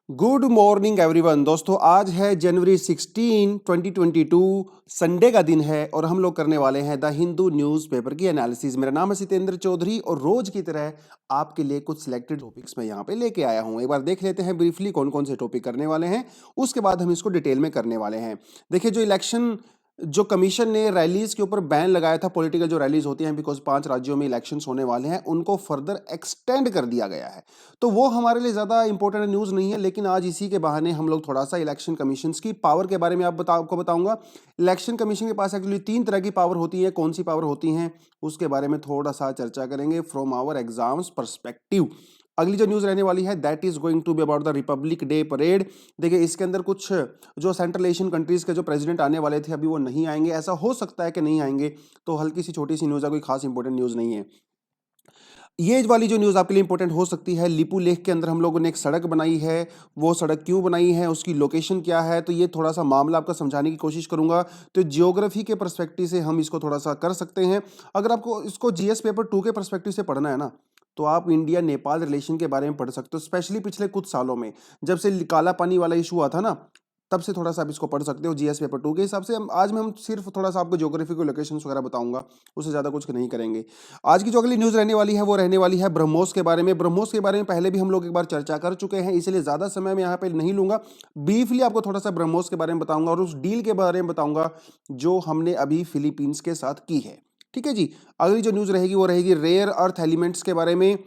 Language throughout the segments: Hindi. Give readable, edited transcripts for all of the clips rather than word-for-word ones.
Good morning everyone. दोस्तों आज है जनवरी 16 2022, संडे का दिन है और हम लोग करने वाले हैं द हिंदू न्यूज़पेपर की एनालिसिस। मेरा नाम है सितेंद्र चौधरी और रोज की तरह आपके लिए कुछ सिलेक्टेड टॉपिक्स मैं यहाँ पे लेके आया हूँ। एक बार देख लेते हैं ब्रीफली कौन कौन से टॉपिक करने वाले हैं, उसके बाद हम इसको डिटेल में करने वाले हैं। देखिए, जो कमीशन ने रैलीज के ऊपर बैन लगाया था, पॉलिटिकल जो रैलीज होती हैं, बिकॉज 5 राज्यों में इलेक्शंस होने वाले हैं, उनको फर्दर एक्सटेंड कर दिया गया है। तो वो हमारे लिए ज़्यादा इंपॉर्टेंट न्यूज़ नहीं है, लेकिन आज इसी के बहाने हम लोग थोड़ा सा इलेक्शन कमीशन की पावर के बारे में आपको बताऊंगा। इलेक्शन कमीशन के पास एक्चुअली 3 तरह की पावर होती है। कौन सी पावर होती हैं उसके बारे में थोड़ा सा चर्चा करेंगे फ्रॉम आवर एग्जाम्स परस्पेक्टिव। अगली जो न्यूज़ रहने वाली है that is going to be about the republic day parade. देखिए, इसके अंदर कुछ जो सेंट्रल एशियन कंट्रीज के जो प्रेसिडेंट आने वाले थे, अभी वो नहीं आएंगे। ऐसा हो सकता है कि नहीं आएंगे, तो हल्की सी छोटी सी न्यूज़ है, कोई खास इंपॉर्टेंट न्यूज़ नहीं है। ये वाली जो न्यूज़ आपके लिए इंपॉर्टेंट हो सकती है, लिपू लेक के अंदर हम लोगों ने एक सड़क बनाई है। वो सड़क क्यों बनाई है, उसकी लोकेशन क्या है, तो ये थोड़ा सा मामला आपका समझाने की कोशिश करूंगा। तो जियोग्राफी के पर्सपेक्टिव से हम इसको थोड़ा सा कर सकते हैं। अगर आपको इसको जीएस पेपर 2 के पर्सपेक्टिव से पढ़ना है ना, तो आप इंडिया नेपाल रिलेशन के बारे में पढ़ सकते हो। स्पेशली पिछले कुछ सालों में जब से काला पानी वाला इशू हुआ था ना, तब से थोड़ा सा आप इसको पढ़ सकते हो जीएस पेपर 2 के हिसाब से। आज में हम सिर्फ थोड़ा सा आपको ज्योग्राफी को लोकेशंस वगैरह बताऊंगा, उससे ज़्यादा कुछ नहीं करेंगे। आज की जो अगली न्यूज़ रहने वाली है वो रहने वाली है ब्रह्मोस के बारे में। ब्रह्मोस के बारे में पहले भी हम लोग एक बार चर्चा कर चुके हैं, इसलिए ज़्यादा समय मैं यहाँ पे नहीं लूंगा। ब्रीफली आपको थोड़ा सा ब्रह्मोस के बारे में बताऊंगा और उस डील के बारे में बताऊंगा जो हमने अभी फिलीपींस के साथ की है। ठीक है जी। अगली जो न्यूज़ रहेगी वो रहेगी रेयर अर्थ एलिमेंट्स के बारे में।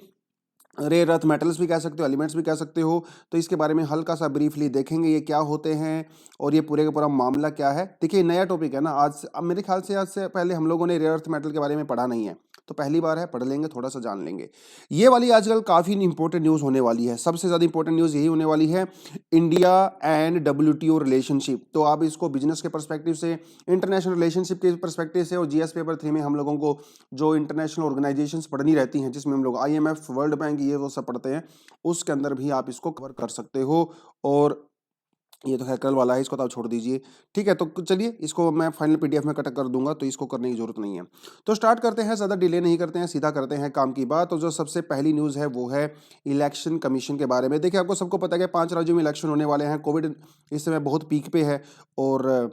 रेयर अर्थ मेटल्स भी कह सकते हो, एलिमेंट्स भी कह सकते हो। तो इसके बारे में हल्का सा ब्रीफली देखेंगे ये क्या होते हैं और ये पूरे का पूरा मामला क्या है। देखिए, नया टॉपिक है ना, अब मेरे ख्याल से आज से पहले हम लोगों ने रेयर अर्थ मेटल के बारे में पढ़ा नहीं है, तो पहली बार है, पढ़ लेंगे, थोड़ा सा जान लेंगे। ये वाली आजकल काफ़ी इंपॉर्टेंट न्यूज़ होने वाली है। सबसे ज़्यादा इंपॉर्टेंट न्यूज़ यही होने वाली है, इंडिया एंड डब्ल्यूटीओ रिलेशनशिप। तो आप इसको बिजनेस के पर्सपेक्टिव से, इंटरनेशनल रिलेशनशिप के पर्सपेक्टिव से, और जीएस पेपर 3 में हम लोगों को जो इंटरनेशनल ऑर्गेनाइजेशंस पढ़नी रहती हैं, जिसमें हम लोग आईएमएफ, वर्ल्ड बैंक, ये वो सब पढ़ते हैं, उसके अंदर भी आप इसको कवर कर सकते हो। और ये तो खैर कल वाला है, इसको तो आप छोड़ दीजिए। ठीक है, तो चलिए इसको मैं फाइनल पीडीएफ में कट कर दूंगा, तो इसको करने की जरूरत नहीं है। तो स्टार्ट करते हैं, ज़्यादा डिले नहीं करते हैं, सीधा करते हैं काम की बात। तो जो सबसे पहली न्यूज़ है वो है इलेक्शन कमीशन के बारे में। देखिए, आपको सबको पता है कि 5 राज्यों में इलेक्शन होने वाले हैं। कोविड इस समय बहुत पीक पे है और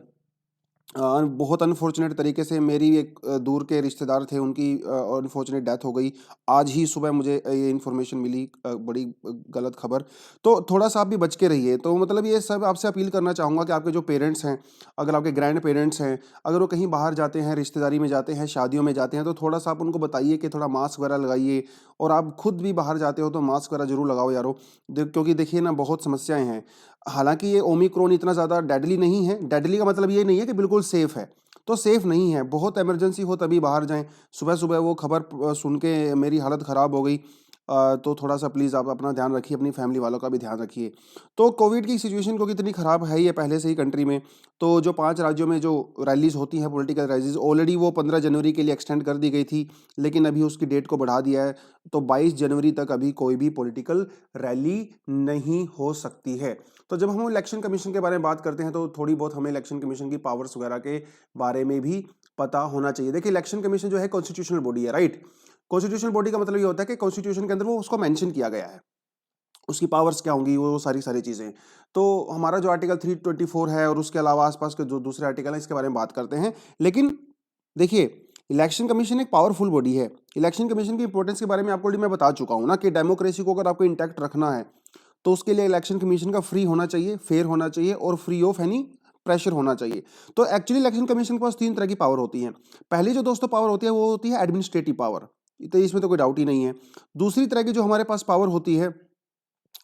बहुत अनफॉर्चुनेट तरीके से मेरी एक दूर के रिश्तेदार थे, उनकी अनफॉर्चुनेट डेथ हो गई। आज ही सुबह मुझे ये इन्फॉर्मेशन मिली, बड़ी गलत खबर। तो थोड़ा सा आप भी बच के रहिए। तो मतलब ये सब आपसे अपील करना चाहूँगा कि आपके जो पेरेंट्स हैं, अगर आपके ग्रैंड पेरेंट्स हैं, अगर वो कहीं बाहर जाते हैं, रिश्तेदारी में जाते हैं, शादियों में जाते हैं, तो थोड़ा सा आप उनको बताइए कि थोड़ा मास्क वगैरह लगाइए। और आप खुद भी बाहर जाते हो तो मास्क वगैरह जरूर लगाओ यारो। क्योंकि देखिए ना, बहुत समस्याएं हैं। हालांकि ये ओमिक्रॉन इतना ज़्यादा डेडली नहीं है। डेडली का मतलब ये नहीं है कि बिल्कुल सेफ है, तो सेफ नहीं है। बहुत इमरजेंसी हो तभी बाहर जाएं। सुबह सुबह वो खबर सुन के मेरी हालत ख़राब हो गई। तो थोड़ा सा प्लीज़ आप अपना ध्यान रखिए, अपनी फैमिली वालों का भी ध्यान रखिए। तो कोविड की सिचुएशन क्योंकि इतनी ख़राब है ही है पहले से ही कंट्री में, तो जो 5 राज्यों में जो रैलीज होती हैं, पॉलिटिकल रैलीज, ऑलरेडी वो 15 जनवरी के लिए एक्सटेंड कर दी गई थी, लेकिन अभी उसकी डेट को बढ़ा दिया है। तो 22 जनवरी तक अभी कोई भी पॉलिटिकल रैली नहीं हो सकती है। तो जब हम इलेक्शन कमीशन के बारे में बात करते हैं, तो थोड़ी बहुत हमें इलेक्शन कमीशन की पावर्स वगैरह के बारे में भी पता होना चाहिए। देखिए, इलेक्शन कमीशन जो है कॉन्स्टिट्यूशनल बॉडी है, राइट। कॉन्स्टिट्यूशनल बॉडी का मतलब ये होता है कि कॉन्स्टिट्यूशन के अंदर वो उसको मेंशन किया गया है, उसकी पावर्स क्या होंगी, वो सारी सारी चीज़ें। तो हमारा जो आर्टिकल 324 है और उसके अलावा आसपास के जो दूसरे आर्टिकल हैं, इसके बारे में बात करते हैं। लेकिन देखिए, इलेक्शन कमीशन एक पावरफुल बॉडी है। इलेक्शन कमीशन की इंपॉर्टेंस के बारे में आपको ऑलरेडी मैं बता चुका हूँ ना, कि डेमोक्रेसी को अगर आपको इंटैक्ट रखना है, तो उसके लिए इलेक्शन कमीशन का फ्री होना चाहिए, फेयर होना चाहिए और फ्री ऑफ एनी प्रेशर होना चाहिए। तो एक्चुअली इलेक्शन कमीशन के पास 3 तरह की पावर होती हैं। पहली जो दोस्तों पावर होती है वो होती है एडमिनिस्ट्रेटिव पावर, तो इसमें तो कोई डाउट ही नहीं है। दूसरी तरह की जो हमारे पास पावर होती है,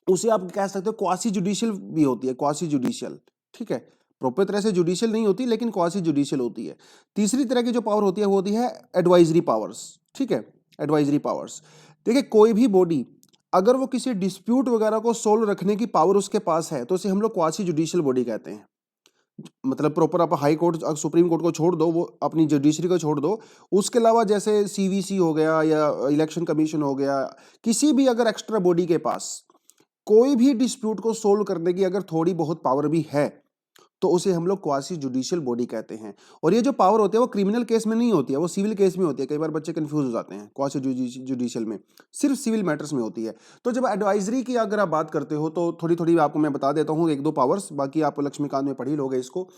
उसे आप कह सकते हो क्वासी जुडिशियल भी होती है, क्वासी जुडिशियल। ठीक है, प्रॉपर तरह से जुडिशियल नहीं होती, लेकिन क्वासी जुडिशियल होती है। तीसरी तरह की जो पावर होती है वो होती है एडवाइजरी पावर्स। ठीक है, एडवाइजरी पावर्स। देखिए, कोई भी बॉडी अगर वो किसी डिस्प्यूट वगैरह को सोल्व रखने की पावर उसके पास है, तो उसे हम लोग क्वासी जुडिशियल बॉडी कहते हैं। मतलब प्रॉपर आप हाई कोर्ट, सुप्रीम कोर्ट को छोड़ दो, वो अपनी जुडिशरी को छोड़ दो, उसके अलावा जैसे सीवीसी हो गया या इलेक्शन कमीशन हो गया, किसी भी अगर एक्स्ट्रा बॉडी के पास कोई भी डिस्प्यूट को सोल्व करने की अगर थोड़ी बहुत पावर भी है, तो उसे हम लोग क्वासी जुडिशियल बॉडी कहते हैं। और ये जो पावर होती है वो क्रिमिनल केस में नहीं होती है, वो सिविल केस में होती है। कई बार बच्चे कंफ्यूज हो जाते हैं, क्वासी जुडिशियल में सिर्फ सिविल मैटर्स में होती है। तो जब एडवाइजरी की अगर आप बात करते हो तो थोड़ी थोड़ी आपको मैं बता देता हूँ, एक दो पावर्स, बाकी आप लक्ष्मीकांत में पढ़ ही लोगे इसको।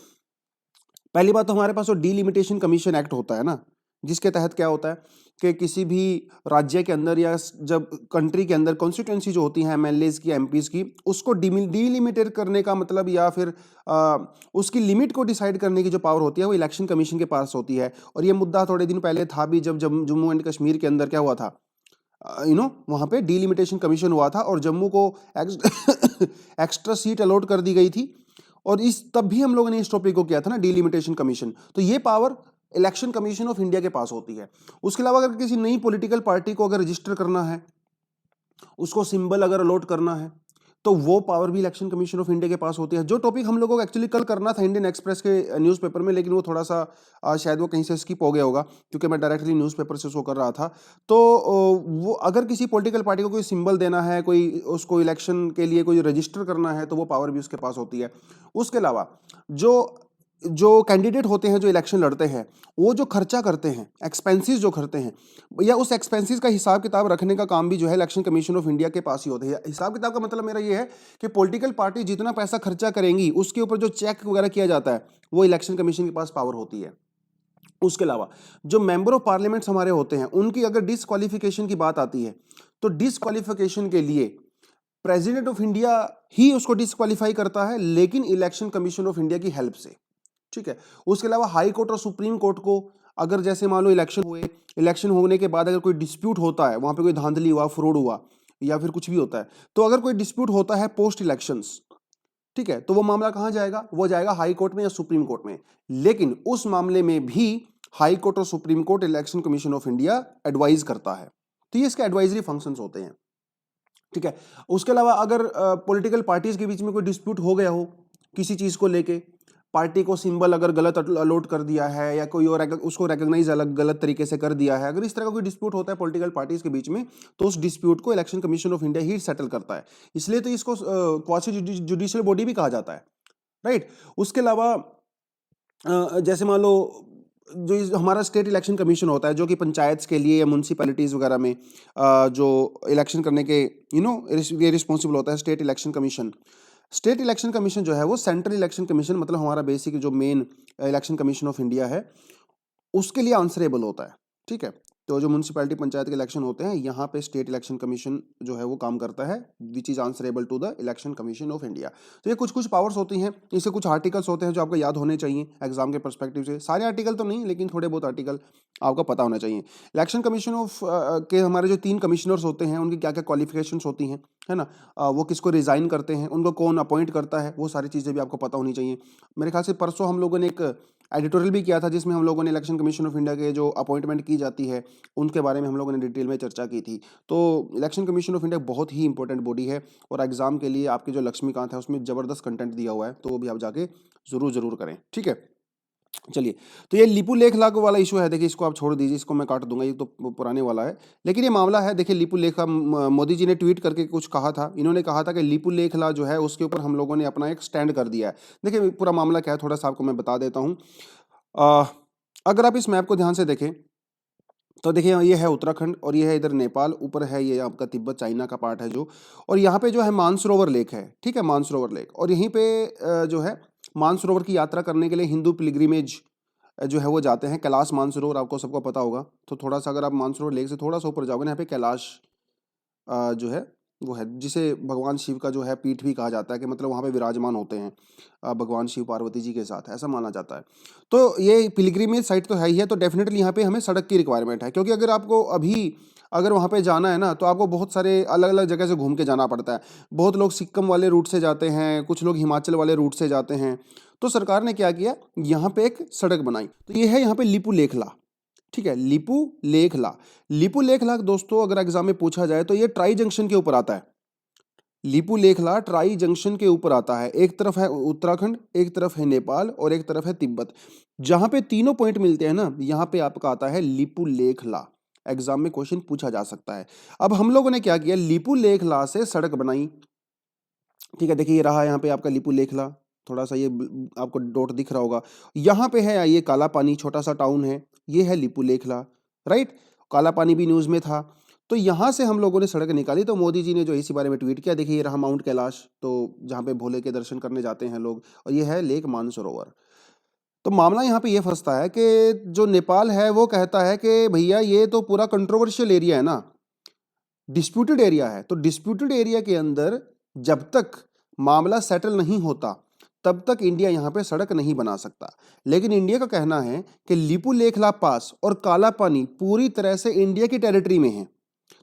पहली बात तो हमारे पास वो डीलिमिटेशन कमीशन एक्ट होता है ना, जिसके तहत क्या होता है कि किसी भी राज्य के अंदर या जब कंट्री के अंदर कॉन्स्टिट्यूंसी जो होती है एमएलएज की, एमपीज की, उसको डीलिमिटेट करने का मतलब या फिर उसकी लिमिट को डिसाइड करने की जो पावर होती है वो इलेक्शन कमीशन के पास होती है। और ये मुद्दा थोड़े दिन पहले था भी, जब जम्मू एंड कश्मीर के अंदर क्या हुआ था, वहां पे डीलिमिटेशन कमीशन हुआ था और जम्मू को एक्स्ट्रा सीट अलॉट कर दी गई थी। और इस तब भी हम लोगों ने इस टॉपिक को किया था ना, डीलिमिटेशन कमीशन। तो ये power election commission of India के पास होती है। उसके अलावा अगर किसी नई पॉलिटिकल पार्टी को अगर रजिस्टर करना है, उसको सिंबल अगर अलॉट करना है, तो वो पावर भी इलेक्शन कमीशन ऑफ इंडिया के पास होती है। जो टॉपिक हम लोगों को एक्चुअली कल करना था इंडियन एक्सप्रेस के न्यूज़पेपर में, लेकिन वो थोड़ा सा शायद वो कहीं से स्किप हो गया होगा, क्योंकि मैं डायरेक्टली न्यूज़पेपर से उसको कर रहा था। तो वो अगर किसी पॉलिटिकल पार्टी को कोई सिंबल देना है, कोई उसको इलेक्शन के लिए कोई रजिस्टर करना है, तो वो पावर भी उसके पास होती है। उसके अलावा जो कैंडिडेट होते हैं जो इलेक्शन लड़ते हैं, वो जो खर्चा करते हैं, एक्सपेंसेस जो करते हैं, या उस एक्सपेंसेस का हिसाब किताब रखने का काम भी जो है इलेक्शन कमीशन ऑफ इंडिया के पास ही होता है। हिसाब किताब का मतलब मेरा ये है कि पॉलिटिकल पार्टी जितना पैसा खर्चा करेंगी उसके ऊपर जो चेक वगैरह किया जाता है वो इलेक्शन कमीशन के पास पावर होती है। उसके अलावा जो मेंबर ऑफ पार्लियामेंट्स हमारे होते हैं, उनकी अगर डिसक्वालिफिकेशन की बात आती है, तो डिसक्वालिफिकेशन के लिए प्रेसिडेंट ऑफ इंडिया ही उसको डिसक्वालीफाई करता है, लेकिन इलेक्शन कमीशन ऑफ इंडिया की हेल्प से। ठीक है। उसके अलावा हाई कोर्ट और सुप्रीम कोर्ट को अगर जैसे मान लो इलेक्शन हुए, इलेक्शन होने के बाद अगर कोई डिस्प्यूट होता है, वहां पे कोई धांधली हुआ, फ्रॉड हुआ या फिर कुछ भी होता है, तो अगर कोई डिस्प्यूट होता है पोस्ट इलेक्शंस, ठीक है, तो वो मामला कहां जाएगा, वो जाएगा हाई कोर्ट में या सुप्रीम कोर्ट में। लेकिन उस मामले में भी हाई कोर्ट और supreme court election commission of India advise करता है। तो ये इसके एडवाइजरी फंक्शंस होते हैं। ठीक है। उसके अलावा अगर पॉलिटिकल पार्टीज के बीच में कोई डिस्प्यूट हो गया हो किसी चीज को लेके, पार्टी को सिंबल अगर गलत अलॉट कर दिया है या कोई और उसको रिकॉग्नाइज अलग गलत तरीके से कर दिया है, अगर इस तरह का कोई डिस्प्यूट होता है पॉलिटिकल पार्टीज के बीच में, तो उस डिस्प्यूट को election commission of India he settle करता है। इसलिए तो इसको क्वासी जुडिशियल बॉडी भी कहा जाता है, राइट। उसके अलावा जैसे मान लो जो हमारा स्टेट इलेक्शन कमीशन होता है, जो कि पंचायत के लिए या म्यूनसिपैलिटीज वगैरह में जो इलेक्शन करने के ये रिस्पॉन्सिबल होता है, state election commission. State election commission जो है वो सेंट्रल इलेक्शन कमीशन, मतलब हमारा बेसिक जो main election commission of India है, उसके लिए आंसरेबल होता है। ठीक है। तो जो म्यूनसिपैलिटी पंचायत के इलेक्शन होते हैं, यहाँ पे स्टेट इलेक्शन कमीशन जो है वो काम करता है, which is answerable to the election commission of India. तो ये कुछ कुछ पावर्स होती हैं, इससे कुछ आर्टिकल्स होते हैं जो आपको याद होने चाहिए एग्जाम के पर्सपेक्टिव से। सारे आर्टिकल तो नहीं, लेकिन थोड़े बहुत आर्टिकल आपको पता होना चाहिए। इलेक्शन कमीशन ऑफ के हमारे जो 3 कमिश्नर्स होते हैं, उनकी क्या क्या क्वालिफिकेशंस होती हैं, है ना, वो किसको रिजाइन करते हैं, उनको कौन अपॉइंट करता है, वो सारी चीज़ें भी आपको पता होनी चाहिए। मेरे ख्याल से परसों हम लोगों ने एक एडिटोरियल भी किया था, जिसमें हम लोगों ने इलेक्शन कमीशन ऑफ इंडिया के जो अपॉइंटमेंट की जाती है उनके बारे में हम लोगों ने डिटेल में चर्चा की थी। तो इलेक्शन कमीशन ऑफ इंडिया बहुत ही इंपॉर्टेंट बॉडी है, और एग्जाम के लिए आपके जो लक्ष्मीकांत है उसमें ज़बरदस्त कंटेंट दिया हुआ है, तो वो भी आप जाके ज़रूर करें। ठीक है। चलिए, तो ये लिपु लेख लाग वाला इशू है, देखिए इसको आप छोड़ दीजिए, इसको मैं काट दूंगा, ये तो पुराने वाला है। लेकिन ये मामला है, देखिए लिपु लेखा, मोदी जी ने ट्वीट करके कुछ कहा था, इन्होंने कहा था कि लिपु लेखला जो है उसके ऊपर हम लोगों ने अपना एक स्टैंड कर दिया है। देखिए पूरा मामला क्या है, थोड़ा सा आपको मैं बता देता हूँ। अगर आप इस मैप को ध्यान से देखें तो देखिए ये है उत्तराखंड, और ये है इधर नेपाल, ऊपर है ये आपका तिब्बत, चाइना का पार्ट है जो, और यहाँ पे जो है मानसरोवर लेक है। ठीक है, मानसरोवर लेक, और यहीं पे जो है मानसरोवर की यात्रा करने के लिए हिंदू पिलग्रिमेज जो है वो जाते हैं। कैलाश मानसरोवर आपको सबको पता होगा, तो थोड़ा सा अगर आप मानसरोवर लेक से थोड़ा सा ऊपर जाओगे ना, यहाँ पे कैलाश जो है वो है, जिसे भगवान शिव का जो है पीठ भी कहा जाता है, कि मतलब वहाँ पे विराजमान होते हैं भगवान शिव पार्वती जी के साथ, ऐसा माना जाता है। तो ये पिलग्रिमेज साइट तो है ही है, तो डेफिनेटली यहाँ पे हमें सड़क की रिक्वायरमेंट है, क्योंकि अगर आपको अभी अगर वहाँ पे जाना है ना, तो आपको बहुत सारे अलग अलग जगह से घूम के जाना पड़ता है। बहुत लोग सिक्किम वाले रूट से जाते हैं, कुछ लोग हिमाचल वाले रूट से जाते हैं। तो सरकार ने क्या किया, यहाँ पे एक सड़क बनाई, तो ये है यहाँ पे लिपु लेखला। ठीक है, लिपु लेखला। लिपु लेखला दोस्तों अगर एग्जाम में पूछा जाए तो ये ट्राई जंक्शन के ऊपर आता है। लिपु लेखला ट्राई जंक्शन के ऊपर आता है, एक तरफ है उत्तराखंड, एक तरफ है नेपाल, और एक तरफ है तिब्बत। जहां पे तीनों पॉइंट मिलते हैं ना, यहां पे आपका आता है लिपु लेखला। एग्जाम में क्वेश्चन पूछा जा सकता है। अब हम लोगों ने क्या किया, लिपु लेखला से सड़क बनाई। ठीक है, देखिए ये रहा यहाँ पे आपका लिपु लेखला। थोड़ा सा ये आपको डॉट दिख रहा होगा, यहाँ पे है ये काला पानी, छोटा सा टाउन है, ये है लिपुलेखला, राइट। काला पानी भी न्यूज़ में था। तो यहाँ से हम लोगों ने सड़क निकाली, तो मोदी जी ने जो इसी बारे में ट्वीट किया, देखिए ये रहा माउंट कैलाश, तो जहाँ पे भोले के दर्शन करने जाते हैं लोग, और ये है लेक मानसरोवर। तो मामला यहाँ पे ये फंसता है कि जो नेपाल है वो कहता है कि भैया ये तो पूरा कंट्रोवर्शियल एरिया है ना, डिस्प्यूटेड एरिया है, तो डिस्प्यूटेड एरिया के अंदर जब तक मामला सेटल नहीं होता तब तक इंडिया यहाँ पे सड़क नहीं बना सकता। लेकिन इंडिया का कहना है कि लिपुलेखला पास और काला पानी पूरी तरह से इंडिया की टेरिटरी में है।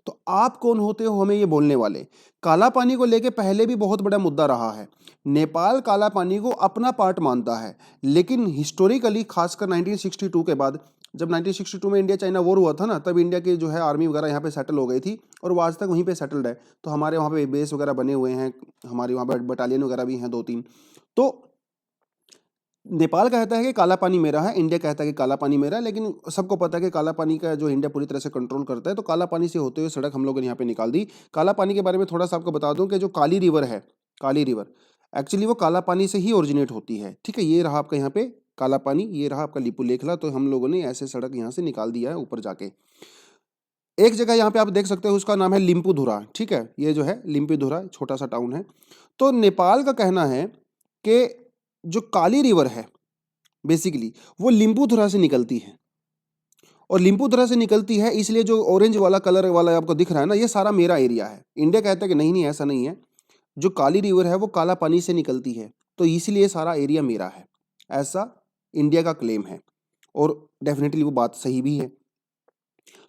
तो आप कौन होते हो हमें ये बोलने वाले? काला पानी को लेके पहले भी बहुत बड़ा मुद्दा रहा है। नेपाल काला पानी को अपना पार्ट मानता है, लेकिन हिस्टोरिकली खासकर 1962 के बाद, जब 1962 में इंडिया चाइना वॉर हुआ था ना, तब इंडिया की जो है आर्मी वगैरह यहाँ पे सेटल हो गई थी और वो आज तक वहीं पे सेटल्ड है। तो हमारे वहाँ पे बेस वगैरह बने हुए हैं, हमारे वहाँ पे बटालियन वगैरह भी हैं 2-3। तो नेपाल कहता है कि काला पानी मेरा है, इंडिया कहता है कि काला पानी मेरा है, लेकिन सबको पता है कि काला पानी का जो इंडिया पूरी तरह से कंट्रोल करता है। तो काला पानी से होते हुए सड़क हम लोगों ने यहाँ पे निकाल दी। काला पानी के बारे में थोड़ा सा आपको बता दूं कि जो काली रिवर है, काली रिवर एक्चुअली वो काला पानी से ही ओरिजिनेट होती है, ठीक है। ये रहा आपका यहाँ पे काला पानी, ये रहा आपका लिपुलेखला। तो हम लोगों ने ऐसे सड़क यहाँ से निकाल दिया है ऊपर जाके। एक जगह यहाँ पे आप देख सकते हो, उसका नाम है लिम्पुधुरा, ठीक है। ये जो है लिम्पुधुरा छोटा सा टाउन है। तो नेपाल का कहना है कि जो काली रिवर है बेसिकली वो लिम्पुधुरा से निकलती है, और लिम्पुधुरा से निकलती है इसलिए जो ऑरेंज वाला कलर वाला आपको दिख रहा है ना, ये सारा मेरा एरिया है। इंडिया कहता है कि नहीं नहीं ऐसा नहीं है, जो काली रिवर है वो काला पानी से निकलती है, तो इसलिए सारा एरिया मेरा है, ऐसा इंडिया का क्लेम है। और डेफिनेटली वो बात सही भी है।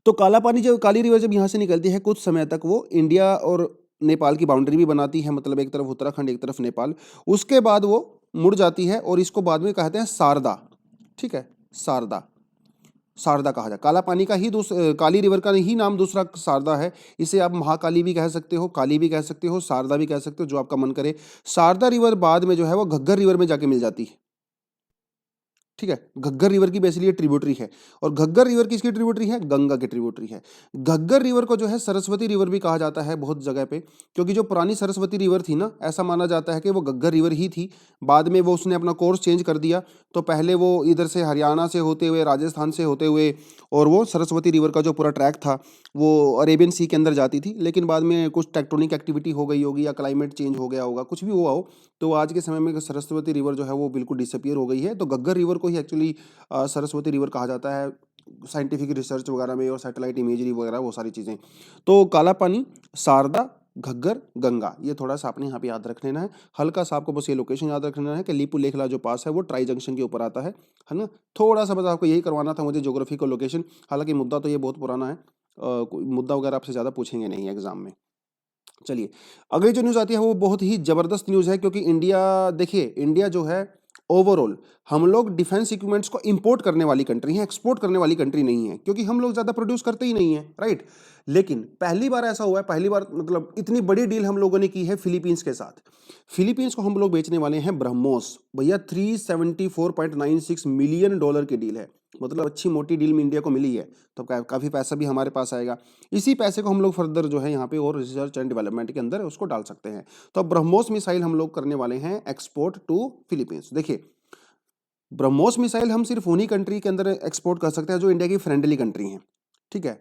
तो काला पानी जब काली रिवर जब यहाँ से निकलती है, कुछ समय तक वो इंडिया और नेपाल की बाउंड्री भी बनाती है, मतलब एक तरफ उत्तराखंड एक तरफ नेपाल। उसके बाद वो मुड़ जाती है और इसको बाद में कहते हैं शारदा, ठीक है। शारदा, शारदा कहा जाए, काला पानी का ही काली रिवर का ही नाम दूसरा शारदा है। इसे आप महाकाली भी कह सकते हो, काली भी कह सकते हो, शारदा भी कह सकते हो, जो आपका मन करे। शारदा रिवर बाद में जो है वो घग्गर रिवर में जाके मिल जाती है, ठीक है। घग्गर रिवर की बेसिकली ट्रिब्यूटरी है, और घग्गर रिवर किसकी ट्रिब्यूटरी है? गंगा की ट्रिब्यूटरी है। घग्गर रिवर को जो है सरस्वती रिवर भी कहा जाता है बहुत जगह पे, क्योंकि जो पुरानी सरस्वती रिवर थी ना, ऐसा माना जाता है कि वो घग्गर रिवर ही थी। बाद में वो उसने अपना कोर्स चेंज कर दिया, तो पहले वो इधर से हरियाणा से होते हुए, राजस्थान से होते हुए, और वो सरस्वती रिवर का जो पूरा ट्रैक था वो अरेबियन सी के अंदर जाती थी। लेकिन बाद में कुछ टेक्टोनिक एक्टिविटी हो गई होगी या क्लाइमेट चेंज हो गया होगा, कुछ भी हुआ हो, तो आज के समय में सरस्वती रिवर जो है वो बिल्कुल डिसअपियर हो गई है। तो घग्गर रिवर को ही एक्चुअली सरस्वती रिवर कहा जाता है साइंटिफिक रिसर्च वगैरह में, और सैटेलाइट इमेजरी वगैरह वो सारी चीज़ें। तो काला पानी, शारदा, घग्गर, गंगा, ये थोड़ा सा आपने यहाँ पे याद रख लेना है। हल्का सा आपको बस ये लोकेशन याद रख लेना है कि लिपुलेखला जो पास है वो ट्राई जंक्शन के ऊपर आता है ना। थोड़ा सा बस आपको यही करवाना था मुझे, ज्योग्राफी का लोकेशन। हालांकि मुद्दा तो ये बहुत पुराना है, कोई मुद्दा वगैरह आपसे ज़्यादा पूछेंगे नहीं एग्जाम में। चलिए, अगली जो न्यूज़ आती है वो बहुत ही ज़बरदस्त न्यूज़ है, क्योंकि इंडिया, देखिए इंडिया जो है ओवरऑल हम लोग डिफेंस इक्विपमेंट्स को इंपोर्ट करने वाली कंट्री हैं, एक्सपोर्ट करने वाली कंट्री नहीं है, क्योंकि हम लोग ज़्यादा प्रोड्यूस करते ही नहीं है, राइट। लेकिन पहली बार ऐसा हुआ है, पहली बार मतलब इतनी बड़ी डील हम लोगों ने की है फिलीपींस के साथ। फिलीपींस को हम लोग बेचने वाले हैं ब्रह्मोस, भैया $374.96 मिलियन की डील है, मतलब अच्छी मोटी डील में इंडिया को मिली है। तो काफ़ी पैसा भी हमारे पास आएगा। इसी पैसे को हम लोग फर्दर जो है यहाँ पे और रिसर्च एंड डेवलपमेंट के अंदर उसको डाल सकते हैं। तो अब ब्रह्मोस मिसाइल हम लोग करने वाले हैं एक्सपोर्ट टू फिलीपींस। देखिए, ब्रह्मोस मिसाइल हम सिर्फ उन्हीं कंट्री के अंदर एक्सपोर्ट कर सकते हैं जो इंडिया की फ्रेंडली कंट्री हैं, ठीक है।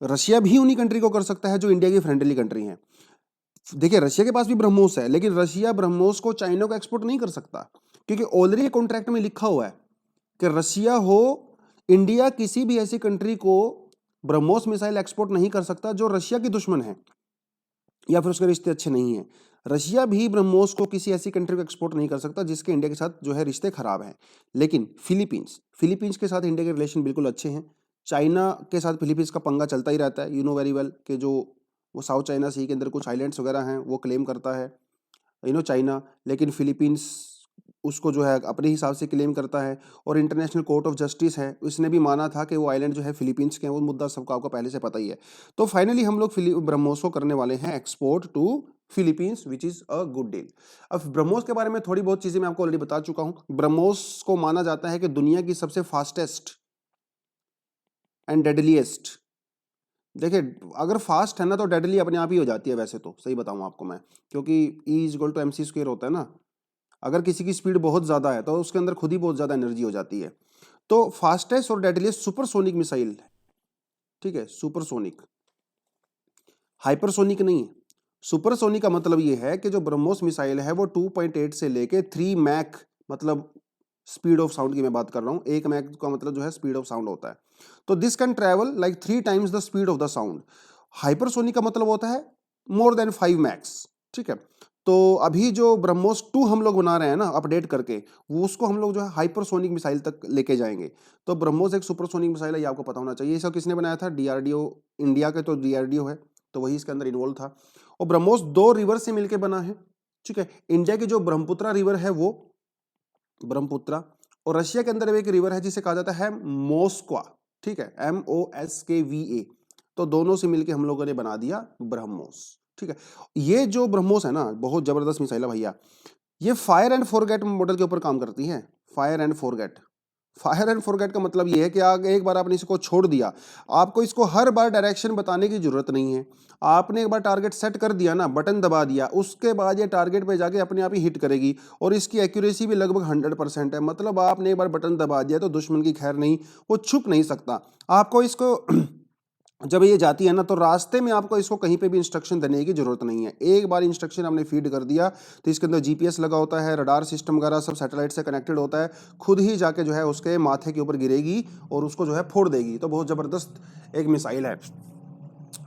रशिया भी उन्हीं कंट्री को कर सकता है जो इंडिया की फ्रेंडली कंट्री हैं। देखिए, रशिया के पास भी ब्रह्मोस है, लेकिन रशिया ब्रह्मोस को चाइना को एक्सपोर्ट नहीं कर सकता, क्योंकि ऑलरेडी कॉन्ट्रैक्ट में लिखा हुआ है कि रशिया हो, इंडिया किसी भी ऐसी कंट्री को ब्रह्मोस मिसाइल एक्सपोर्ट नहीं कर सकता जो रशिया की दुश्मन है या फिर उसके रिश्ते अच्छे नहीं हैं। रशिया भी ब्रह्मोस को किसी ऐसी कंट्री को एक्सपोर्ट नहीं कर सकता जिसके इंडिया के साथ जो है रिश्ते खराब हैं। लेकिन फिलीपींस के साथ इंडिया के रिलेशन बिल्कुल अच्छे हैं। चाइना के साथ फिलीपींस का पंगा चलता ही रहता है, यू नो वेरी वेल, कि जो वो साउथ चाइना सी के अंदर कुछ आइलैंड्स वगैरह हैं वो क्लेम करता है चाइना, लेकिन फिलीपींस उसको जो है अपने हिसाब से क्लेम करता है। और इंटरनेशनल कोर्ट ऑफ जस्टिस है, उसने भी माना था कि वो आइलैंड जो है फिलीपींस के हैं। वो मुद्दा सबको आपको पहले से पता ही है। तो फाइनली हम लोग ब्रह्मोस को करने वाले हैं export to Philippines, which is a good deal. अब ब्रह्मोस के बारे में थोड़ी बहुत चीज़ें मैं आपको ऑलरेडी बता चुका हूँ। ब्रह्मोस को माना जाता है कि दुनिया की सबसे फास्टेस्ट एंड डेडलीस्ट, देखिए अगर फास्ट है ना तो डेडली अपने आप ही हो जाती है, वैसे तो सही बताऊँ आपको मैं, क्योंकि E = MC² होता है ना। अगर किसी की स्पीड बहुत ज़्यादा है तो उसके अंदर खुद ही बहुत ज़्यादा एनर्जी हो जाती है। तो फास्टेस्ट और डेडलीस्ट सुपरसोनिक मिसाइल है, ठीक है, सुपरसोनिक, हाइपरसोनिक नहीं है। सुपरसोनिक का मतलब ये है कि जो ब्रह्मोस मिसाइल है वो 2.8 से लेके 3 मैक, मतलब स्पीड ऑफ साउंड की मैं बात कर रहा हूँ, 1 मैक का मतलब जो है स्पीड ऑफ साउंड होता है। तो this can travel like 3 times the speed of the sound. Hypersonic का मतलब होता है मोर देन 5 मैक्स, ठीक है। तो अभी जो ब्रह्मोस 2 हम लोग बना रहे हैं ना अपडेट करके, वो उसको हम लोग जो है हाइपरसोनिक मिसाइल तक लेके जाएंगे। तो ब्रह्मोस एक सुपरसोनिक मिसाइल है, ये आपको पता होना चाहिए। ये सब किसने बनाया था? डीआरडीओ, इंडिया के तो डीआरडीओ है, तो वही इसके अंदर इन्वॉल्व था। और ब्रह्मोस 2 रिवर से मिलकर बना है, ठीक है। इंडिया की जो ब्रह्मपुत्रा रिवर है वो ब्रह्मपुत्रा, और रशिया के अंदर एक रिवर है जिसे कहा जाता है मोस्क्वा, ठीक है, MOSKVA। तो दोनों से मिलके हम लोगों ने बना दिया ब्रह्मोस, ठीक है। ये जो ब्रह्मोस है ना, बहुत जबरदस्त मिसाइल है भैया। ये फायर एंड फॉरगेट मॉडल के ऊपर काम करती है। Fire and forget, fire and forget का मतलब ये है कि एक बार आपने इसको छोड़ दिया, आपको इसको हर बार डायरेक्शन बताने की जरूरत नहीं है। आपने एक बार टारगेट सेट कर दिया ना, बटन दबा दिया, उसके बाद ये टारगेट पे जाके अपने आप ही हिट करेगी, और इसकी एक्यूरेसी भी लगभग 100% है। मतलब आपने एक बार बटन दबा दिया तो दुश्मन की खैर नहीं, वो छुप नहीं सकता। आपको इसको जब ये जाती है ना, तो रास्ते में आपको इसको कहीं पे भी इंस्ट्रक्शन देने की जरूरत नहीं है। एक बार इंस्ट्रक्शन आपने फीड कर दिया तो इसके अंदर जीपीएस लगा होता है, रडार सिस्टम वगैरह सब सैटेलाइट से कनेक्टेड होता है, खुद ही जाके जो है उसके माथे के ऊपर गिरेगी और उसको जो है फोड़ देगी। तो बहुत ज़बरदस्त एक मिसाइल है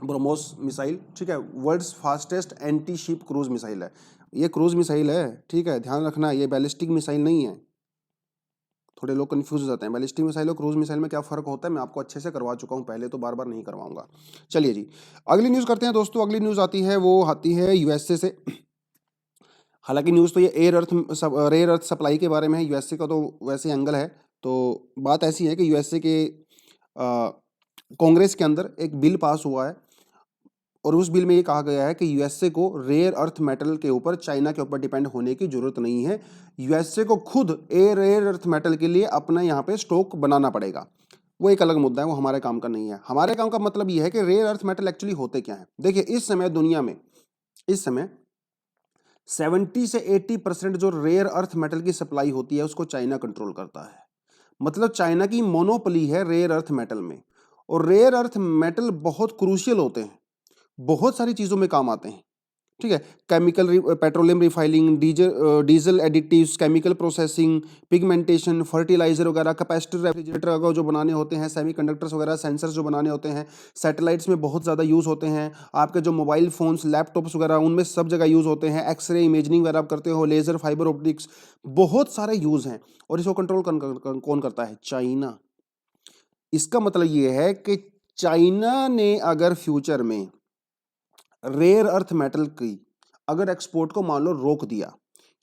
ब्रह्मोस मिसाइल, ठीक है। World's fastest anti ship cruise missile है। ये क्रूज मिसाइल है, ठीक है, ध्यान रखना, ये बैलिस्टिक मिसाइल नहीं है। थोड़े लोग कंफ्यूज हो जाते हैं, बैलिस्टिक मिसाइल और क्रूज मिसाइल में क्या फ़र्क होता है, मैं आपको अच्छे से करवा चुका हूँ पहले, तो बार बार नहीं करवाऊंगा। चलिए जी, अगली न्यूज़ करते हैं दोस्तों। अगली न्यूज़ आती है, वो आती है यूएसए से। हालांकि न्यूज़ तो ये रेयर अर्थ सप्लाई के बारे में है, यूएसए का तो वैसे एंगल है। तो बात ऐसी है कि यूएसए के कांग्रेस के अंदर एक बिल पास हुआ है, और उस बिल में ये कहा गया है कि यूएसए को रेयर अर्थ मेटल के ऊपर चाइना के ऊपर डिपेंड होने की जरूरत नहीं है। यूएसए को खुद रेयर अर्थ मेटल के लिए अपना यहाँ पे स्टॉक बनाना पड़ेगा। वो एक अलग मुद्दा है, वो हमारे काम का नहीं है। हमारे काम का मतलब ये है कि रेयर अर्थ मेटल एक्चुअली होते क्या है। देखिए, इस समय दुनिया में इस समय 70 से 80% जो रेयर अर्थ मेटल की सप्लाई होती है उसको चाइना कंट्रोल करता है। मतलब चाइना की मोनोपोली है रेयर अर्थ मेटल में। और रेयर अर्थ मेटल बहुत क्रूशियल होते हैं, बहुत सारी चीज़ों में काम आते हैं, ठीक है। Petroleum refining, diesel additives, chemical processing, pigmentation, fertiliser वगैरह, कैपेसिटर, रेफ्रिजरेटर वगैरह जो बनाने होते हैं, सेमीकंडक्टर्स वगैरह, सेंसर्स जो बनाने होते हैं, सैटेलाइट्स में बहुत ज़्यादा यूज़ होते हैं। आपके जो मोबाइल फोन्स, लैपटॉप्स वगैरह, उनमें सब जगह यूज़ होते हैं। एक्सरे इमेजिंग वगैरह आप करते हो, लेजर, फाइबर ऑप्टिक्स, बहुत सारे यूज़ हैं। और इसको कंट्रोल कौन करता है? चाइना। इसका मतलब ये है कि चाइना ने अगर फ्यूचर में रेयर अर्थ मेटल की अगर एक्सपोर्ट को मान लो रोक दिया